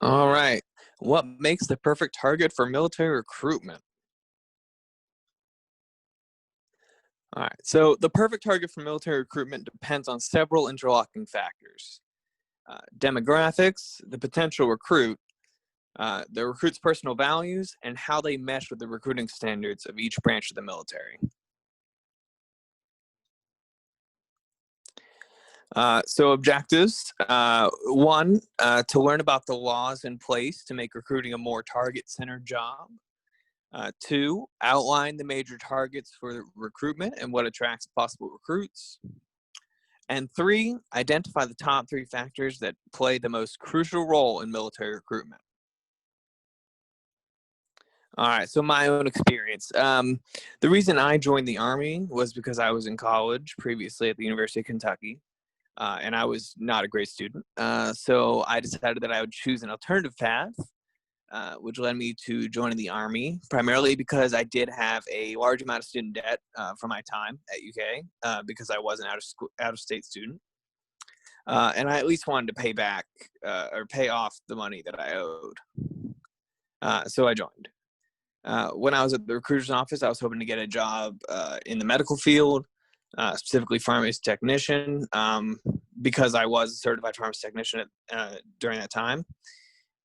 All right. What makes the perfect target for military recruitment? All right. So the perfect target for military recruitment depends on several interlocking factors. Demographics, the potential recruit, the recruit's personal values, and how they mesh with the recruiting standards of each branch of the military. So objectives, one, to learn about the laws in place to make recruiting a more target-centered job. Two, outline the major targets for recruitment and what attracts possible recruits. And three, identify the top three factors that play the most crucial role in military recruitment. All right, so my own experience. The reason I joined the Army was because I was in college previously at the University of Kentucky, and I was not a great student. So I decided that I would choose an alternative path, which led me to joining the Army, primarily because I did have a large amount of student debt from my time at UK, because I was an out of state student. And I at least wanted to pay back or pay off the money that I owed. So I joined. When I was at the recruiter's office, I was hoping to get a job in the medical field, specifically pharmacy technician, because I was a certified pharmacy technician during that time.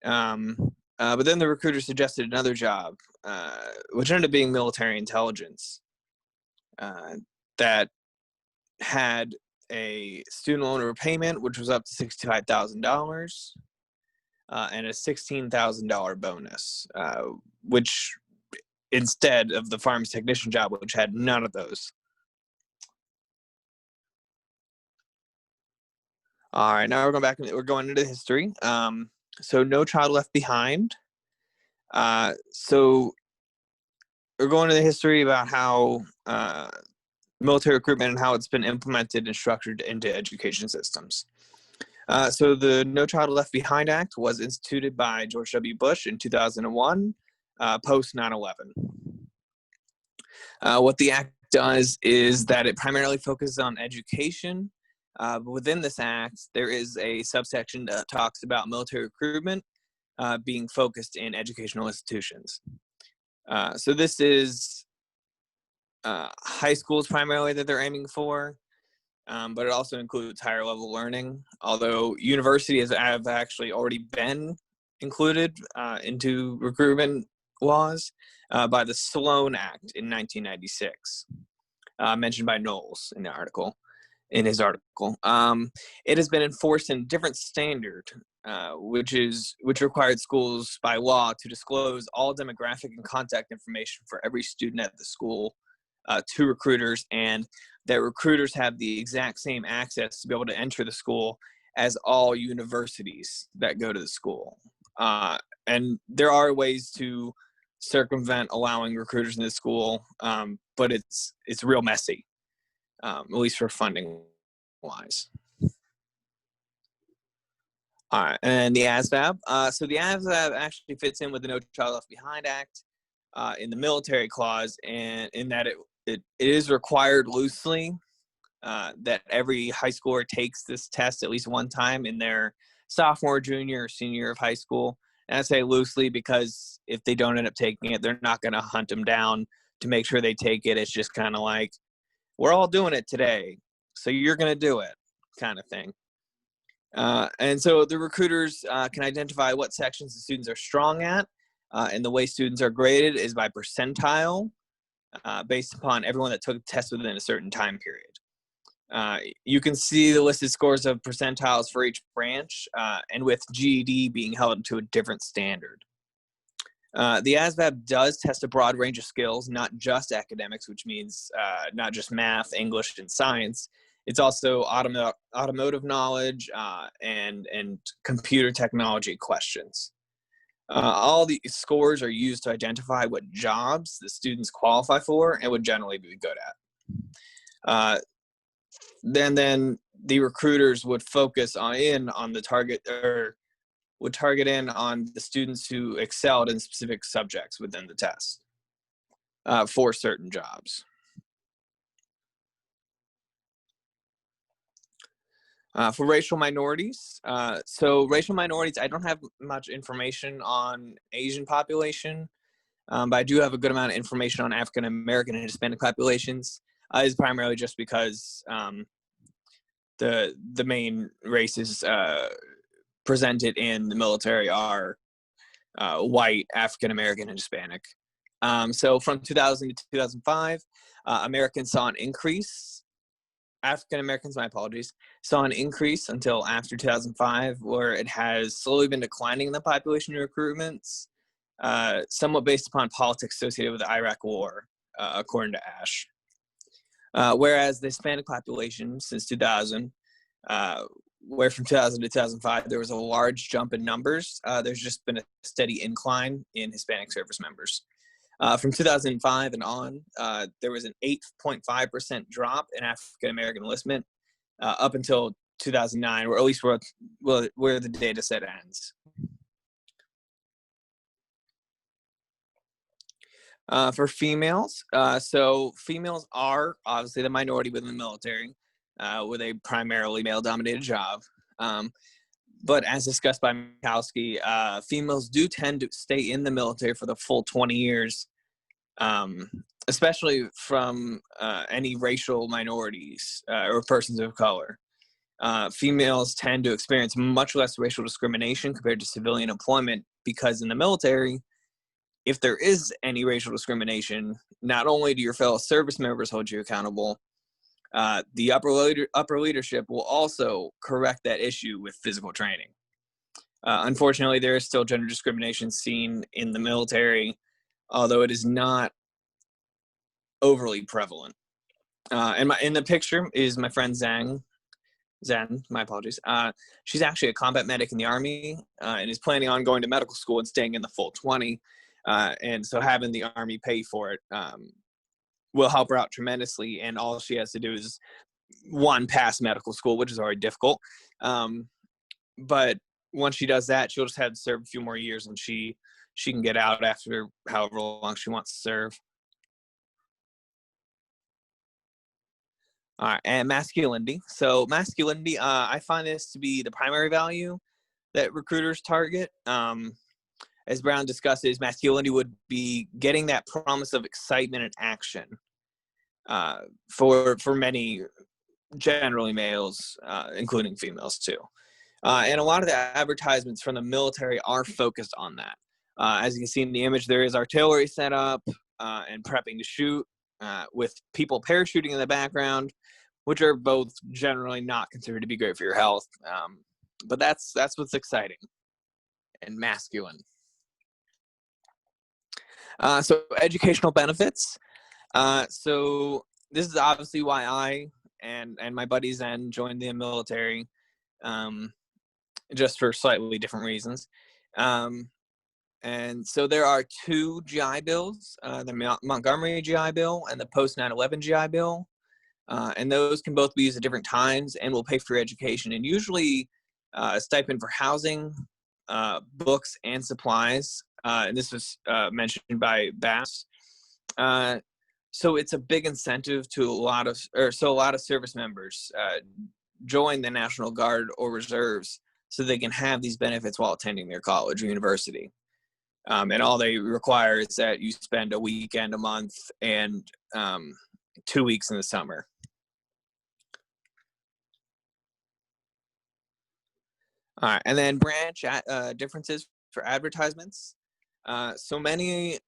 But then the recruiter suggested another job, which ended up being military intelligence, that had a student loan repayment, which was up to $65,000, and a $16,000 bonus, which instead of the pharmacy technician job, which had none of those. All right, now we're going back. We're going into history. So No Child Left Behind. So we're going into the history about how military recruitment and how it's been implemented and structured into education systems. So the No Child Left Behind Act was instituted by George W. Bush in 2001, post 9/11. What the act does is that it primarily focuses on education. But within this act, there is a subsection that talks about military recruitment being focused in educational institutions. So this is high schools primarily that they're aiming for, but it also includes higher level learning, although universities have actually already been included into recruitment laws by the Sloan Act in 1996, mentioned by Knowles in his article. It has been enforced in a different standard, which required schools by law to disclose all demographic and contact information for every student at the school to recruiters, and that recruiters have the exact same access to be able to enter the school as all universities that go to the school. And there are ways to circumvent allowing recruiters in the school, but it's real messy, at least for funding wise. All right, and the ASVAB. So the ASVAB actually fits in with the No Child Left Behind Act in the military clause, and in that it is required loosely that every high schooler takes this test at least one time in their sophomore, junior, or senior year of high school. And I say loosely because if they don't end up taking it, they're not going to hunt them down to make sure they take it. It's just kind of like, we're all doing it today, so you're going to do it, kind of thing. And so the recruiters can identify what sections the students are strong at, and the way students are graded is by percentile, based upon everyone that took the test within a certain time period. You can see the listed scores of percentiles for each branch, and with GED being held to a different standard. The ASVAB does test a broad range of skills, not just academics, which means not just math, English, and science. It's also automotive knowledge and computer technology questions. All the scores are used to identify what jobs the students qualify for and would generally be good at. Then the recruiters would focus on the target, or would target in on the students who excelled in specific subjects within the test for certain jobs. For racial minorities, so racial minorities, I don't have much information on Asian population, but I do have a good amount of information on African American and Hispanic populations. Is primarily just because the main races presented in the military are white, African American, and Hispanic. So from 2000 to 2005, Americans saw an increase. African Americans, my apologies, saw an increase until after 2005, where it has slowly been declining in the population recruitments, somewhat based upon politics associated with the Iraq War, according to Ash. Whereas the Hispanic population since 2000, where from 2000 to 2005 there was a large jump in numbers, there's just been a steady incline in Hispanic service members. From 2005 and on, there was an 8.5% drop in African American enlistment up until 2009, or at least where the data set ends. For females, so females are obviously the minority within the military, with a primarily male-dominated job. But as discussed by Mikowski, females do tend to stay in the military for the full 20 years, especially from any racial minorities or persons of color. Females tend to experience much less racial discrimination compared to civilian employment because in the military, if there is any racial discrimination, not only do your fellow service members hold you accountable, the upper leadership will also correct that issue with physical training. Unfortunately, there is still gender discrimination seen in the military, although it is not overly prevalent. And in the picture is my friend Zen, my apologies. She's actually a combat medic in the Army and is planning on going to medical school and staying in the full 20. And so having the Army pay for it will help her out tremendously. And all she has to do is pass medical school, which is already difficult. But once she does that, she'll just have to serve a few more years, and she can get out after however long she wants to serve. All right, and masculinity. So masculinity, I find this to be the primary value that recruiters target. As Brown discusses, masculinity would be getting that promise of excitement and action for many, generally males, including females too. And a lot of the advertisements from the military are focused on that. As you can see in the image, there is artillery set up and prepping to shoot with people parachuting in the background, which are both generally not considered to be great for your health. But that's what's exciting and masculine. So educational benefits. So this is obviously why I and my buddy Zen joined the military, just for slightly different reasons. And so there are two GI Bills, the Montgomery GI Bill and the post 9/11 GI Bill. And those can both be used at different times and will pay for your education, and usually a stipend for housing, books, and supplies. And this was mentioned by Bass. So it's a big incentive to a lot of service members join the National Guard or Reserves so they can have these benefits while attending their college or university. And all they require is that you spend a weekend a month and 2 weeks in the summer. All right, and then branch differences for advertisements. So many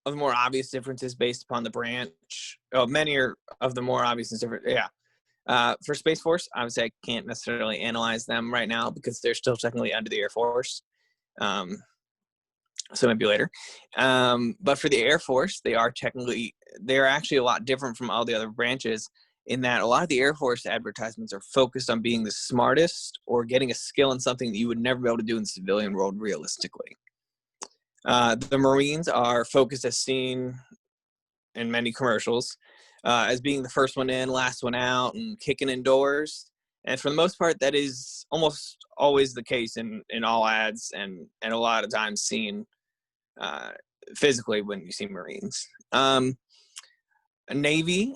of the more obvious differences based upon the branch. Many of the more obvious different. Yeah. For Space Force, I would say I can't necessarily analyze them right now because they're still technically under the Air Force. So maybe later. But for the Air Force, they're actually a lot different from all the other branches in that a lot of the Air Force advertisements are focused on being the smartest or getting a skill in something that you would never be able to do in the civilian world realistically. The Marines are focused, as seen in many commercials, as being the first one in, last one out, and kicking indoors. And for the most part, that is almost always the case in all ads and a lot of times seen physically when you see Marines. Navy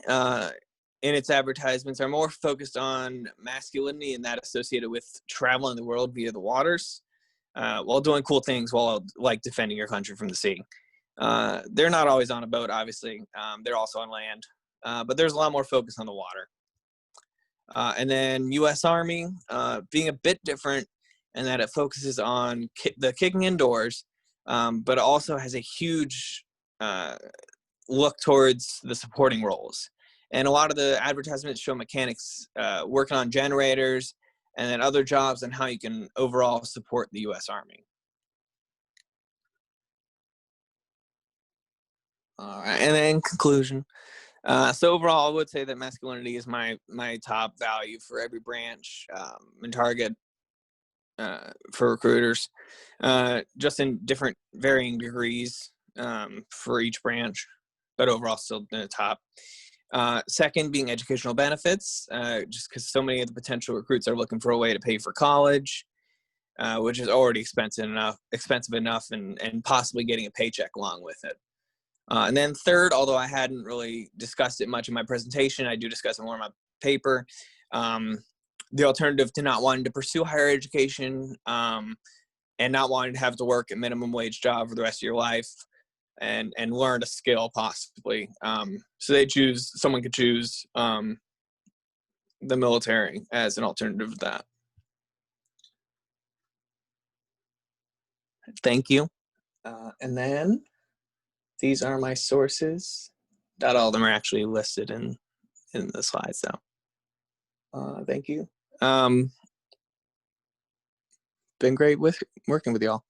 in its advertisements are more focused on masculinity and that associated with traveling the world via the waters, while doing cool things while like defending your country from the sea. They're not always on a boat, obviously. They're also on land, but there's a lot more focus on the water. And then U.S. Army, being a bit different in that it focuses on the kicking indoors, but also has a huge look towards the supporting roles. And a lot of the advertisements show mechanics working on generators and then other jobs and how you can overall support the U.S. Army. All right, and then in conclusion, so overall, I would say that masculinity is my top value for every branch and target for recruiters, just in different varying degrees for each branch, but overall still in the top. Second being educational benefits, just because so many of the potential recruits are looking for a way to pay for college, which is already expensive enough and possibly getting a paycheck along with it. And then third, although I hadn't really discussed it much in my presentation, I do discuss it more in my paper. The alternative to not wanting to pursue higher education and not wanting to have to work a minimum wage job for the rest of your life and learn a skill possibly. So someone could choose the military as an alternative to that. Thank you. And then these are my sources. Not all of them are actually listed in the slides, though. Thank you. Been great with working with y'all.